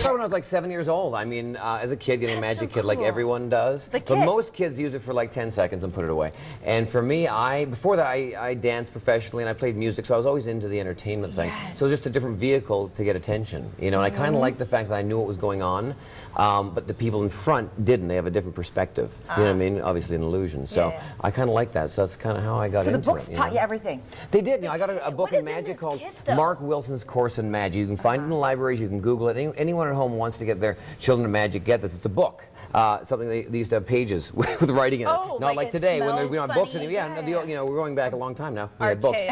started when I was like 7 years old. I mean, as a kid, getting a magic kit like everyone does. But most kids use it for like 10 seconds and put it away. And for me, before that, I danced professionally and I played music, so I was always into the entertainment thing. So it was just a different vehicle to get attention, you know. And I kind of liked the fact that I knew what was going on, but the people in front didn't. They have a different perspective. You know what I mean? Obviously an illusion. So I kind of like that. So that's kind of how I got into it. So the books taught you everything. They did. You know, I got a book in magic called Mark Wilson's Course in Magic. You can find it in the libraries. You can Google it. Anyone at home wants to get their children to magic, get this. It's a book. Something they used to have pages with writing in it. Not like today when we don't have books. You know, we're going back a long time now. We had books.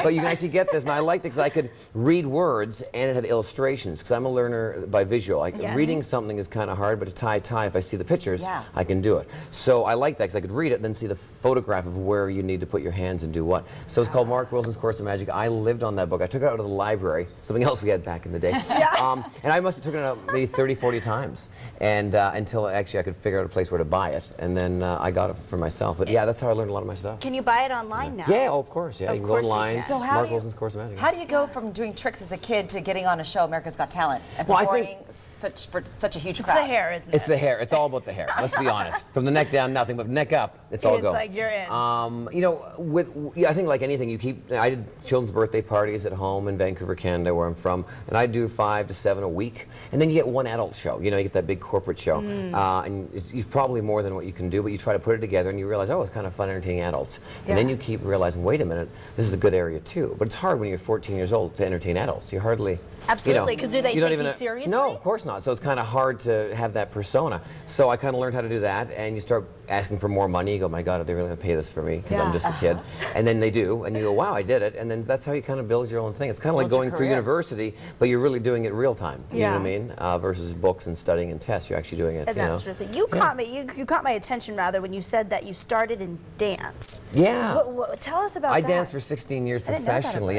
But you can actually get this, and I liked it because I could read words and it had illustrations. Because I'm a learner by visual. Reading something is kind of hard, but to tie, if I see the pictures, I can do it. So I like that because I could read it, then see the photograph of where you need to put your hands and do what. So it's called Mark Wilson's Course in Magic. I lived on that book. I took it out of the library, something else we had back in the day. And I must have taken it out maybe 30, 40 times, and until actually I could figure out a place where to buy it, and then I got it for myself. But yeah, that's how I learned a lot of my stuff. Can you buy it online now? Yeah, of course. Yeah, you can go online. So Mark Wilson's Course of Magic. How do you go from doing tricks as a kid to getting on a show, America's Got Talent, and performing for such a huge crowd? It's the hair, isn't it? It's the hair. It's all about the hair. Let's be honest. From the neck down, nothing. But neck up, it's all go. It's like you're in. You know, I think like anything, I did children's birthday parties at home in Vancouver, Canada, where I'm from, and I do 5 to 7 a week. And then you get one adult show. You know, you get that big corporate show, and it's probably more than what you can do, but you try to put it together, and you realize, oh, it's kind of fun entertaining adults. And then you keep realizing, wait a minute, this is a good area too. But it's hard when you're 14 years old to entertain adults. You hardly. Absolutely, because do they take you seriously? No, of course not. So it's kind of hard to have that persona. So I kind of learned how to do that, and you start asking for more money. You go, my God, are they really going to pay this for me? Because I'm just a kid. And then they do, and you go, wow, I did it. And then that's how you kind of build your own thing. It's kind of like going through university, but you're really doing it real time. You know what I mean? Versus books and studying and tests. You're actually doing it. And that sort of thing. You caught me. You caught my attention rather when you said that you started in dance. Yeah. Tell us about that. I danced for 16 years professionally.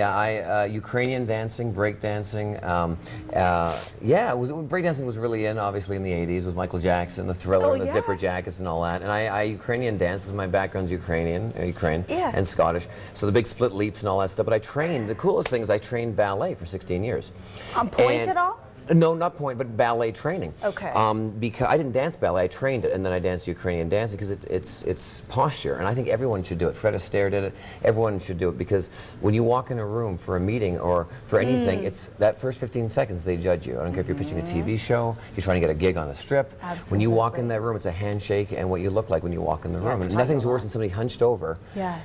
Ukrainian dancing, break dancing. Breakdancing was really in, obviously, in the 80s with Michael Jackson, the Thriller, and the zipper jackets and all that. And I Ukrainian dances. My background's Ukraine and Scottish. So the big split leaps and all that stuff. But I trained, the coolest thing is I trained ballet for 16 years. On point at all? No, not point, but ballet training. Okay. Because I didn't dance ballet, I trained it, and then I danced Ukrainian dancing because it's posture, and I think everyone should do it. Fred Astaire did it. Everyone should do it because when you walk in a room for a meeting or for anything, it's that first 15 seconds they judge you. I don't care if you're pitching a TV show, you're trying to get a gig on a strip. Absolutely. When you walk in that room, it's a handshake and what you look like when you walk in the room. And nothing's worse than somebody hunched over,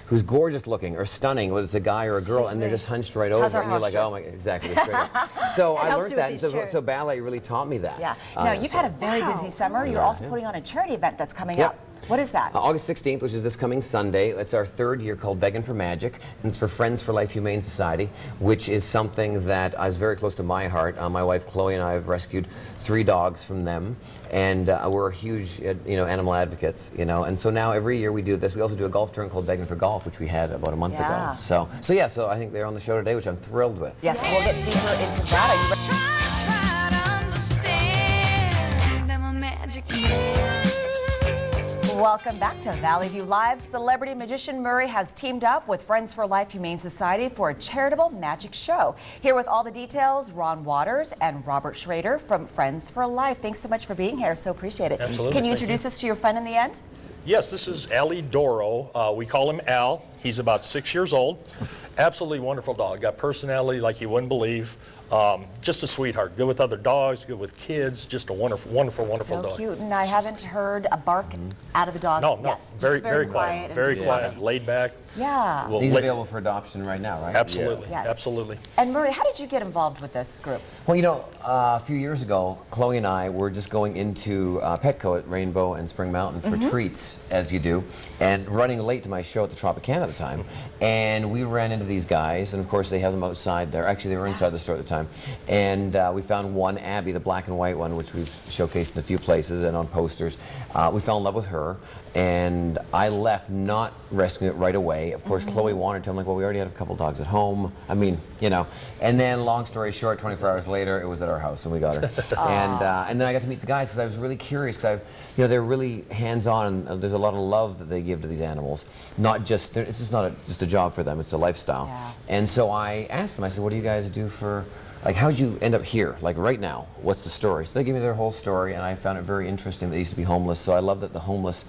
who's gorgeous looking or stunning, whether it's a guy or a girl, and they're just hunched right over, and you're like, oh my, exactly. Straight up. So I learned that. So ballet really taught me that. Yeah. Now, you've had a very busy summer. You're also putting on a charity event that's coming up. What is that? August 16th, which is this coming Sunday. It's our 3rd year called Begging for Magic, and it's for Friends for Life Humane Society, which is something that is very close to my heart. My wife Chloe and I have rescued 3 dogs from them, and we're huge, animal advocates, and so now every year we do this. We also do a golf tournament called Begging for Golf, which we had about a month ago. So I think they're on the show today, which I'm thrilled with. Yes, we'll get deeper into that. Welcome back to Valley View Live. Celebrity magician Murray has teamed up with Friends for Life Humane Society for a charitable magic show. Here with all the details, Ron Waters and Robert Schrader from Friends for Life. Thanks so much for being here. So appreciate it. Absolutely. Can you introduce us to your friend in the end? Yes, this is Ali Doro. We call him Al. He's about 6 years old. Absolutely wonderful dog. Got personality like you wouldn't believe. Just a sweetheart. Good with other dogs, good with kids. Just a wonderful, wonderful, wonderful dog. So cute. And I haven't heard a bark out of the dog yet. Very quiet. Very quiet, laid back. Yeah. He's available for adoption right now, right? Absolutely. Yes. Absolutely. And Murray, how did you get involved with this group? Well, a few years ago, Chloe and I were just going into Petco at Rainbow and Spring Mountain for treats, as you do, and running late to my show at the Tropicana at the time. And we ran into these guys, and of course they have them outside there. Actually, they were inside the store at the time. And we found one, Abby, the black and white one, which we've showcased in a few places and on posters. We fell in love with her, and I left not rescuing it right away. Of course, Chloe wanted to. I'm like, well, we already had a couple dogs at home. I mean, And then, long story short, 24 hours later, it was at our house, and we got her. And then I got to meet the guys because I was really curious because they're really hands-on, and there's a lot of love that they give to these animals. Not just it's just not just a job for them; it's a lifestyle. And so I asked them. I said, "What do you guys do for like, how'd you end up here? Like, right now, what's the story? So they gave me their whole story, and I found it very interesting. They used to be homeless, so I love that the homeless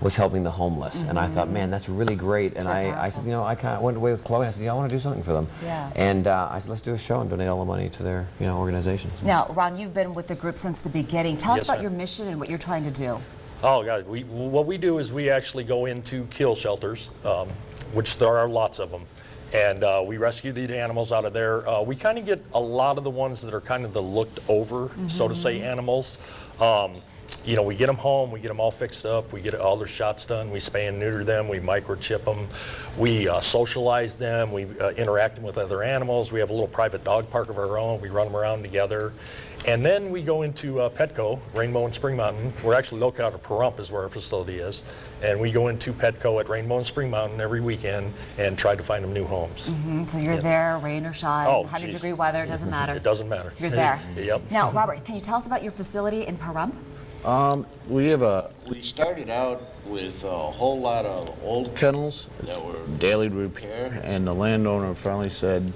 was helping the homeless. And I thought, man, that's really great. And I said, you know, I kind of went away with Chloe, and I said, yeah, I want to do something for them. Yeah. And I said, let's do a show and donate all the money to their, you know, organizations. Now, Ron, you've been with the group since the beginning. Tell us Yes, about ma'am. your mission and what you're trying to do. Oh, God. What we do is we actually go into kill shelters, which there are lots of them. And we rescue the animals out of there. We kind of get a lot of the ones that are kind of the looked over, so to say, animals. You know, we get them home, we get them all fixed up, we get all their shots done, we spay and neuter them, we microchip them, we socialize them, we interact them with other animals, we have a little private dog park of our own, we run them around together. And then we go into Petco, Rainbow and Spring Mountain. We're actually located out of Pahrump is where our facility is. And we go into Petco at Rainbow and Spring Mountain every weekend and try to find them new homes. So you're there, rain or shine, Oh, 100-degree weather, it doesn't matter. It doesn't matter. You're there. Yep. Now, Robert, can you tell us about your facility in Pahrump? We started out with a whole lot of old kennels that were daily repair, and the landowner finally said,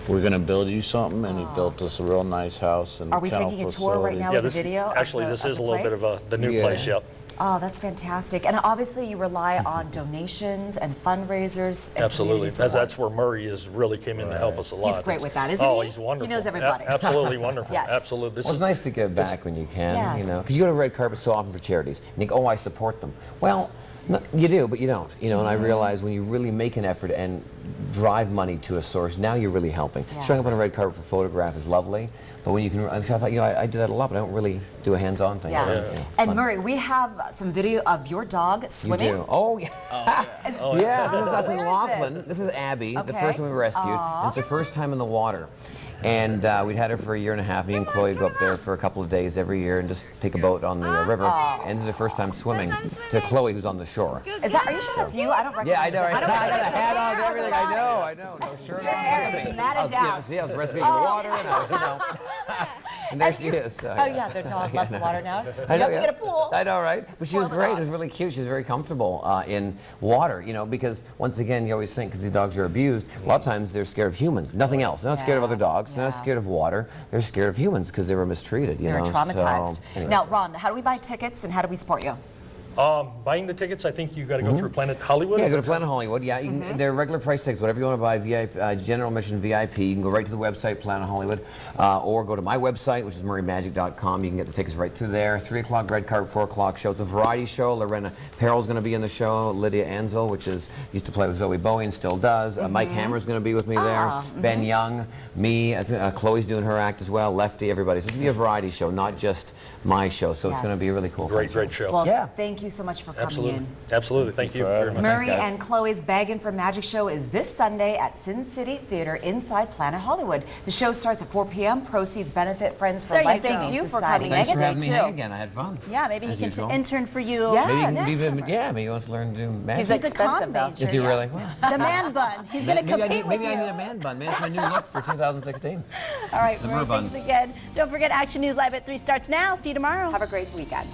we're going to build you something, and he built us a real nice house and Are we kennel taking a tour right facility. now Yeah, with the video? actually, this is a little bit of the new place, yep. Oh, that's fantastic. And obviously you rely on donations and fundraisers and Absolutely. community support. That's where Murray really came in to help us a lot. He's great with that, isn't oh, he? he's wonderful. He knows everybody. Absolutely wonderful. Yes. Absolutely. This Well, it's is nice to give back when you can, Yes. you know, because you go to red carpet so often for charities, and you go, oh, I support them. Well, no, you do, but you don't, you know, and I realize when you really make an effort and drive money to a source, now you're really helping. Yeah. Showing up on a red carpet for a photograph is lovely, but when you can, I thought, you know, I do that a lot, but I don't really do a hands-on thing. Yeah. So, you know, And fun. Murray, we have some video of your dog You swimming. do. Oh, yeah. Yeah, this is us in Where is Laughlin. This is Abby, the Okay. first one we rescued. And it's her first time in the water. And we'd had her for a year and a half. Me and Chloe go up there for a couple of days every year and just take a boat on the river. And this is her first time swimming to Chloe, who's on the shore. Is that, are you sure that's you? I don't recognize Yeah, I know, right? I that. got a hat on and everything. I know. No shirt on. Look at me. Matted I was, down. see, I was breastfeeding the water, and I was, you know. And there she is. So, Oh yeah, their dog loves the water now. You I know, have to yeah. get a pool. I know, right? But she was Poor great. dog. It was really cute. She was very comfortable in water, you know, because once again, you always think because these dogs are abused, a lot of times they're scared of humans, nothing else. They're not scared of other dogs. They're not Yeah. scared of water. They're scared of humans because they were mistreated, you They're know. traumatized. So, anyway. Now, Ron, how do we buy tickets and how do we support you? buying the tickets. I think you got to go through Planet Hollywood. Yeah, is go that to Planet Hollywood. Yeah, you can, they're regular price tickets. Whatever you want to buy, VIP, general admission VIP. You can go right to the website, Planet Hollywood, or go to my website, which is murraymagic.com. You can get the tickets right through there. 3 o'clock red carpet, 4 o'clock show. It's a variety show. Lorena Perrell's going to be in the show. Lydia Ansel, which is used to play with Zoe Bowie and still does. Mike Hammer's going to be with me there. Ben Young, me, Chloe's doing her act as well. Lefty, everybody. So it's going to be a variety show, not just my show. So it's Yes. going to be a really cool. Great, fun great show. Well, Yeah. thank you so much for coming Absolutely. in. Absolutely. Thank you very much. Murray guys. and Chloe's Baggin' for Magic show is this Sunday at Sin City Theater inside Planet Hollywood. The show starts at 4 p.m. Proceeds benefit Friends for There you Life. go. Humane Thank you for Society. coming. Thanks for Megan having did me too. hang again. I had fun. Yeah, maybe he As can usual. intern for you. Yeah. Maybe he can next even, summer. yeah, maybe he wants to learn to do magic. He's He's a con expensive, though. major. Is he yeah. really? The man bun. He's going to Maybe I compete need, with maybe I you. need a man bun. Man, that's my new look for 2016. All right, The Murray, Mur bun. thanks again. Don't forget Action News Live at 3 starts now. See you tomorrow. Have a great weekend.